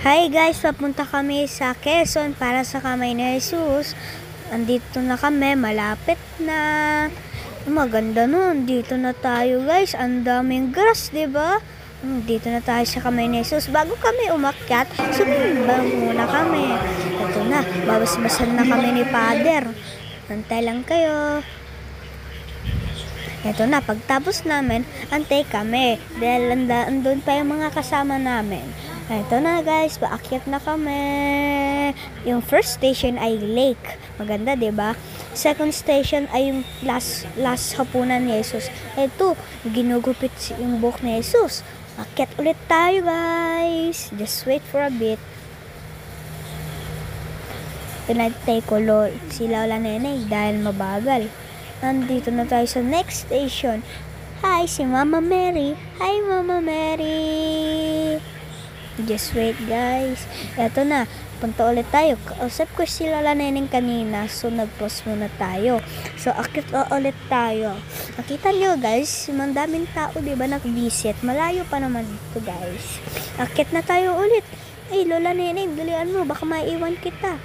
Hi guys, papunta kami sa Quezon para sa kamay ni Jesus. Andito na kami, malapit na. Maganda nun, dito na tayo guys. Ang daming grass, diba? Dito na tayo sa kamay ni Jesus. Bago kami umakyat, sumimba muna kami. Ito na, babasbasan na kami ni Father. Antay lang kayo. Ito na, pagtapos namin, antay kami. Dahil andun pa yung mga kasama namin. Ito na guys, paakyat na kami. Yung first station ay lake. Maganda, 'di ba? Second station ay yung last hapunan ni Jesus. Ito, ginugupit yung buhok ni Jesus. Akyat ulit tayo guys. Just wait for a bit. Pinagtay ko si Lola Nenay dahil mabagal. Nandito na tayo sa next station. Hi, si Mama Mary. Hi, Mama Mary. Just wait guys. Eto na, punta ulit tayo. Kausap ko si Lola Neneng kanina, so nag-pause muna tayo. So akit ulit tayo. Nakita nyo guys, mandaming tao diba nag-visit. Malayo pa naman dito guys. Akit na tayo ulit. Ay Lola Neneng, dalian mo, baka maiwan kita.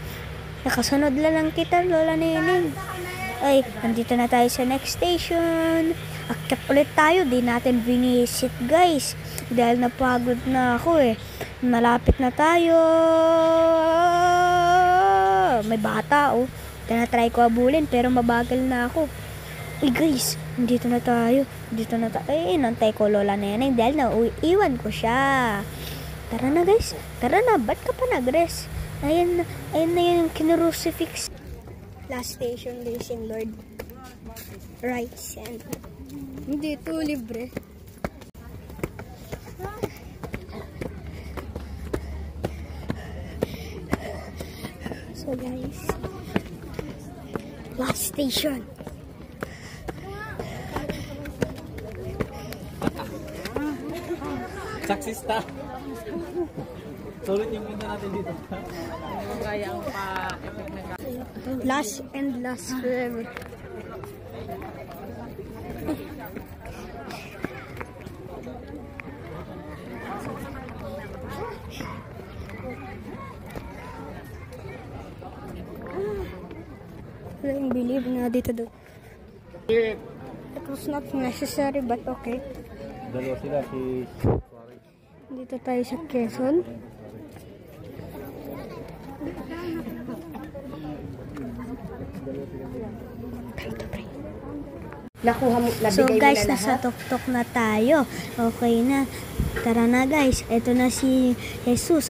Nakasunod lang kita Lola Neneng. Ay, nandito na tayo sa next station. Akit ulit tayo, di natin binisit guys. Dahil napagod na ako eh. Malapit na tayo. May bata oh. Tinatry ko abulin pero mabagal na ako. Uy guys, dito na tayo. Dito na tayo. Ay, nantay ko Lola Neneng dahil iwan ko siya. Tara na guys. Tara na, ba't ka pa nag-rest? Ayun na yung kinrucifix. Last station, listen Lord. Right hand. Hindi ito libre. So guys, last station. Saksista. Sulit yung punta natin dito. Kaya ang Last and last forever. I don't believe na dito do. It was not necessary but okay. Dalawa sila si Dito tayo sa Quezon. So guys, nasa tuktok na tayo. Okay na. Tara na guys. Ito na si Jesus.